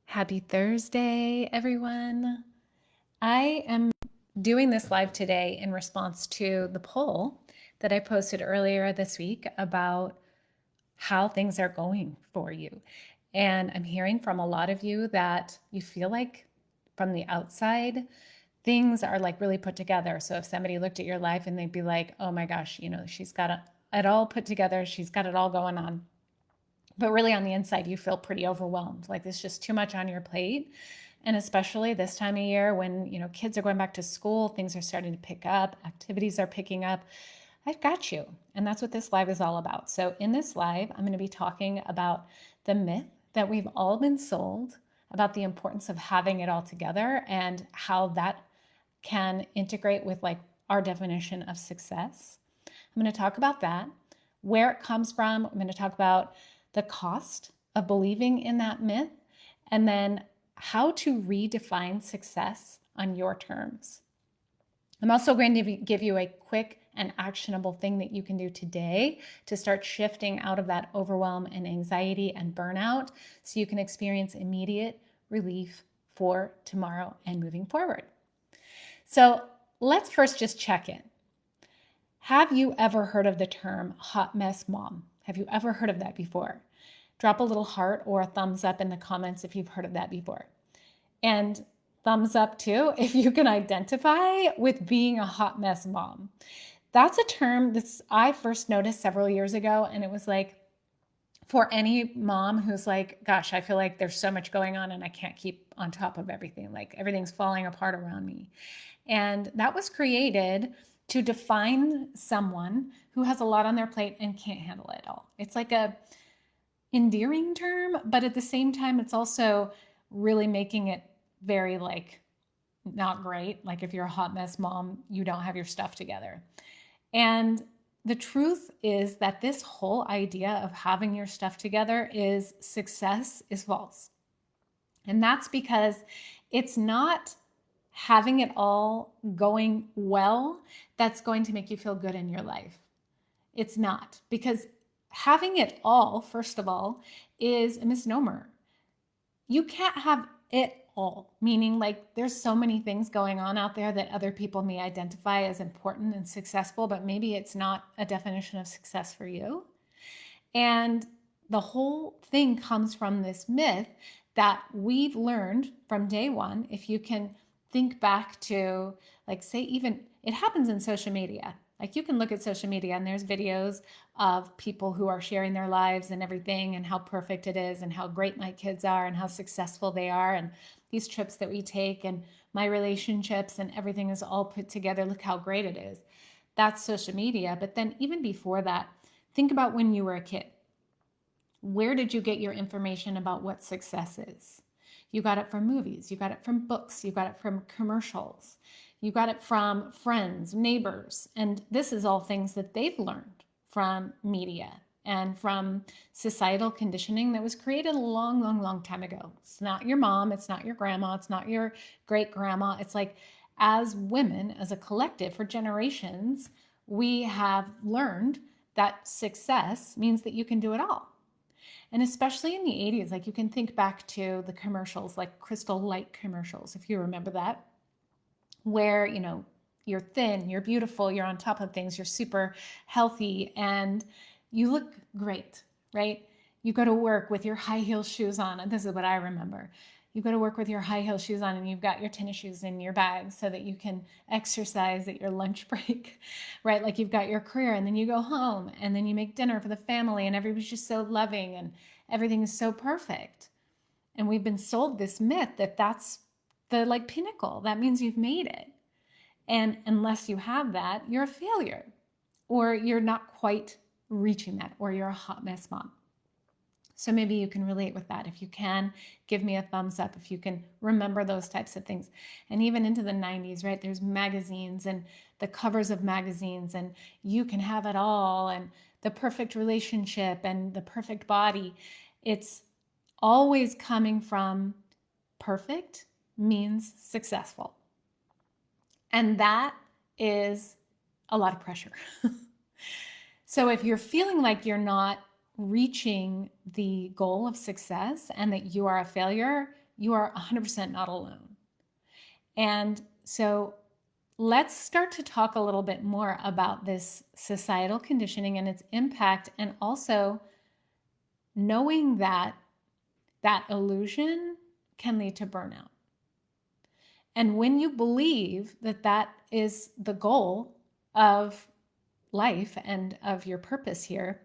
Happy Thursday, everyone. I am doing this live today in response to the poll that I posted earlier this week about how things are going for you. And I'm hearing from a lot of you that you feel like from the outside, things are like really put together. So if somebody looked at your life and they'd be like, oh my gosh, she's got it all put together, she's got it all going on. But really on the inside, you feel pretty overwhelmed. Like there's just too much on your plate. And especially this time of year when, kids are going back to school, things are starting to pick up, activities are picking up. I've got you. And that's what this live is all about. So in this live, I'm going to be talking about the myth that we've all been sold about the importance of having it all together and how that can integrate with like our definition of success. I'm going to talk about that, where it comes from. I'm going to talk about the cost of believing in that myth, and then how to redefine success on your terms. I'm also going to give you a quick and actionable thing that you can do today to start shifting out of that overwhelm and anxiety and burnout so you can experience immediate relief for tomorrow and moving forward. So let's first just check in. Have you ever heard of the term hot mess mom? Have you ever heard of that before? Drop a little heart or a thumbs up in the comments if you've heard of that before. And thumbs up too if you can identify with being a hot mess mom. That's a term that I first noticed several years ago, and it was like, for any mom who's like, gosh, I feel like there's so much going on and I can't keep on top of everything. Like everything's falling apart around me. And that was created to define someone who has a lot on their plate and can't handle it all. It's like a endearing term, but at the same time, it's also really making it very like not great. Like if you're a hot mess mom, you don't have your stuff together. And the truth is that this whole idea of having your stuff together is success is false. And that's because it's not having it all going well that's going to make you feel good in your life. It's not, because having it all, first of all, is a misnomer. You can't have it all, meaning like there's so many things going on out there that other people may identify as important and successful, but maybe it's not a definition of success for you. And the whole thing comes from this myth that we've learned from day one. If you can think back to, like, say, even it happens in social media. Like you can look at social media and there's videos of people who are sharing their lives and everything and how perfect it is and how great my kids are and how successful they are and these trips that we take and my relationships and everything is all put together. Look how great it is. That's social media. But then even before that, think about when you were a kid. Where did you get your information about what success is? You got it from movies, you got it from books, you got it from commercials, you got it from friends, neighbors, and this is all things that they've learned from media and from societal conditioning that was created a long, long, long time ago. It's not your mom, it's not your grandma, it's not your great grandma. It's like, as women, as a collective for generations, we have learned that success means that you can do it all. And especially in the 80s, like you can think back to the commercials, like Crystal Light commercials, if you remember that, where, you're thin, you're beautiful, you're on top of things, you're super healthy, and you look great, right? You go to work with your high heel shoes on, and this is what I remember. You go to work with your high heel shoes on and you've got your tennis shoes in your bag so that you can exercise at your lunch break, right? Like you've got your career and then you go home and then you make dinner for the family and everybody's just so loving and everything is so perfect. And we've been sold this myth that that's the like pinnacle. That means you've made it. And unless you have that, you're a failure or you're not quite reaching that, or you're a hot mess mom. So maybe you can relate with that. If you can, give me a thumbs up if you can remember those types of things. And even into the 90s, right? There's magazines and the covers of magazines and you can have it all and the perfect relationship and the perfect body. It's always coming from perfect means successful. And that is a lot of pressure. So if you're feeling like you're not reaching the goal of success and that you are a failure, you are 100% not alone. And so let's start to talk a little bit more about this societal conditioning and its impact, and also knowing that that illusion can lead to burnout. And when you believe that that is the goal of life and of your purpose here,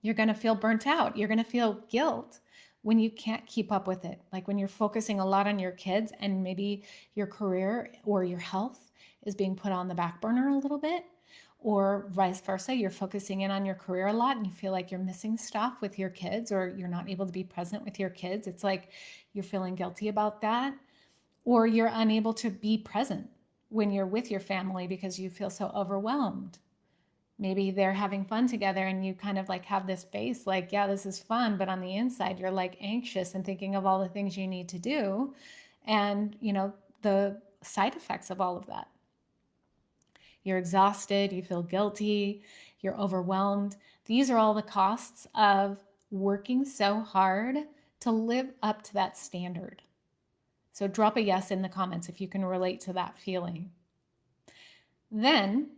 you're going to feel burnt out. You're going to feel guilt when you can't keep up with it. Like when you're focusing a lot on your kids and maybe your career or your health is being put on the back burner a little bit, or vice versa, you're focusing in on your career a lot and you feel like you're missing stuff with your kids, or you're not able to be present with your kids. It's like you're feeling guilty about that, or you're unable to be present when you're with your family because you feel so overwhelmed. Maybe they're having fun together and you kind of like have this face like, yeah, this is fun, but on the inside you're like anxious and thinking of all the things you need to do and, you know, the side effects of all of that. You're exhausted, you feel guilty, you're overwhelmed. These are all the costs of working so hard to live up to that standard. So drop a yes in the comments if you can relate to that feeling. Then,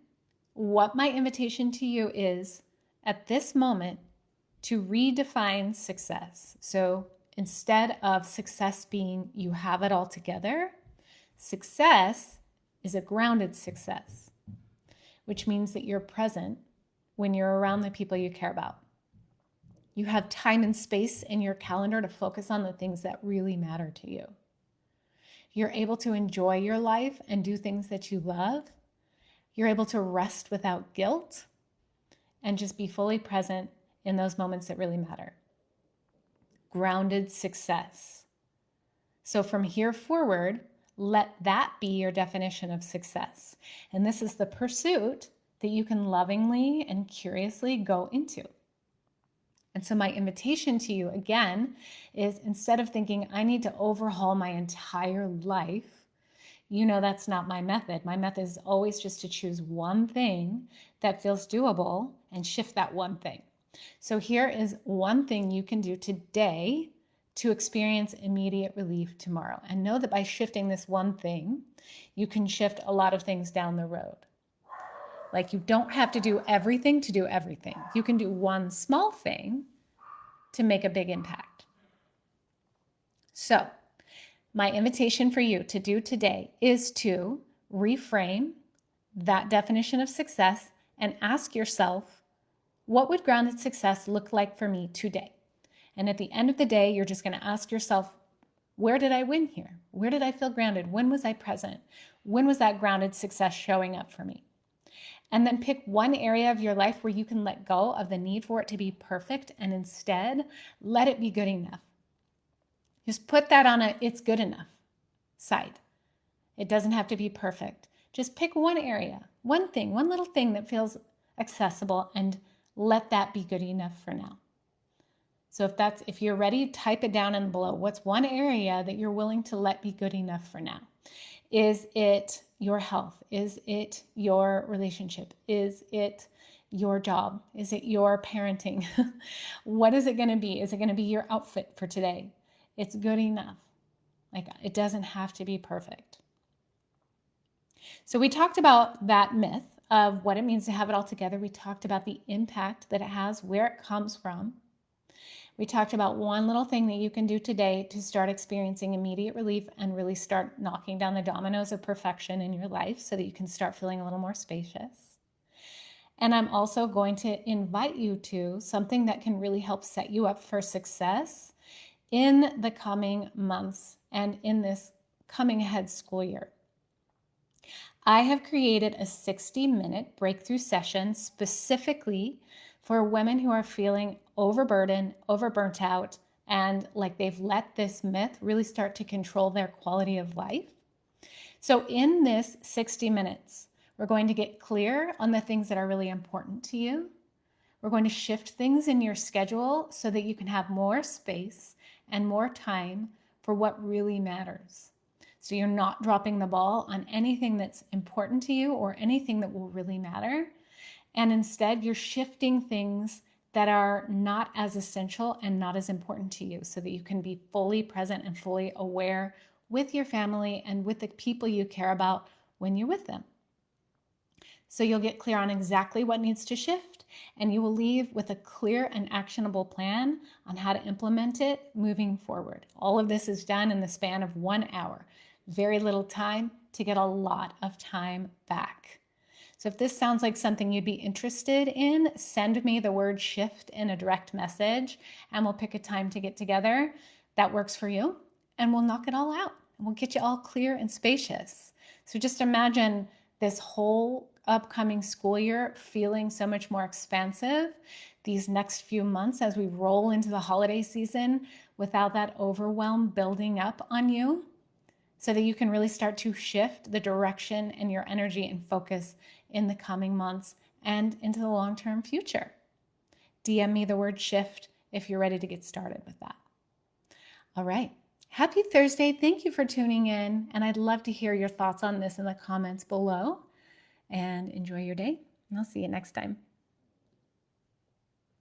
what my invitation to you is at this moment to redefine success. So instead of success being you have it all together, success is a grounded success, which means that you're present when you're around the people you care about. You have time and space in your calendar to focus on the things that really matter to you. You're able to enjoy your life and do things that you love. You're able to rest without guilt and just be fully present in those moments that really matter. Grounded success. So from here forward, let that be your definition of success. And this is the pursuit that you can lovingly and curiously go into. And so my invitation to you again is, instead of thinking I need to overhaul my entire life, you know that's not my method. My method is always just to choose one thing that feels doable and shift that one thing. So here is one thing you can do today to experience immediate relief tomorrow. And know that by shifting this one thing, you can shift a lot of things down the road. Like you don't have to do everything to do everything. You can do one small thing to make a big impact. So my invitation for you to do today is to reframe that definition of success and ask yourself, what would grounded success look like for me today? And at the end of the day, you're just going to ask yourself, where did I win here? Where did I feel grounded? When was I present? When was that grounded success showing up for me? And then pick one area of your life where you can let go of the need for it to be perfect and instead let it be good enough. Just put that on a it's good enough side. It doesn't have to be perfect. Just pick one area, one thing, one little thing that feels accessible, and let that be good enough for now. So if you're ready, type it down in below. What's one area that you're willing to let be good enough for now? Is it your health? Is it your relationship? Is it your job? Is it your parenting? What is it going to be? Is it going to be your outfit for today? It's good enough. Like, it doesn't have to be perfect. So we talked about that myth of what it means to have it all together. We talked about the impact that it has, where it comes from. We talked about one little thing that you can do today to start experiencing immediate relief and really start knocking down the dominoes of perfection in your life so that you can start feeling a little more spacious. And I'm also going to invite you to something that can really help set you up for success in the coming months and in this coming ahead school year. I have created a 60-minute breakthrough session specifically for women who are feeling overburdened, overburnt out, and like they've let this myth really start to control their quality of life. So in this 60 minutes, we're going to get clear on the things that are really important to you. We're going to shift things in your schedule so that you can have more space and more time for what really matters. So you're not dropping the ball on anything that's important to you or anything that will really matter. And instead, you're shifting things that are not as essential and not as important to you so that you can be fully present and fully aware with your family and with the people you care about when you're with them. So you'll get clear on exactly what needs to shift, and you will leave with a clear and actionable plan on how to implement it moving forward. All of this is done in the span of 1 hour. Very little time to get a lot of time back. So if this sounds like something you'd be interested in, send me the word shift in a direct message and we'll pick a time to get together that works for you, and we'll knock it all out and we'll get you all clear and spacious. So just imagine this whole upcoming school year feeling so much more expansive these next few months as we roll into the holiday season without that overwhelm building up on you, so that you can really start to shift the direction and your energy and focus in the coming months and into the long-term future. DM me the word shift if you're ready to get started with that. All right. Happy Thursday. Thank you for tuning in. And I'd love to hear your thoughts on this in the comments below. And enjoy your day. And I'll see you next time.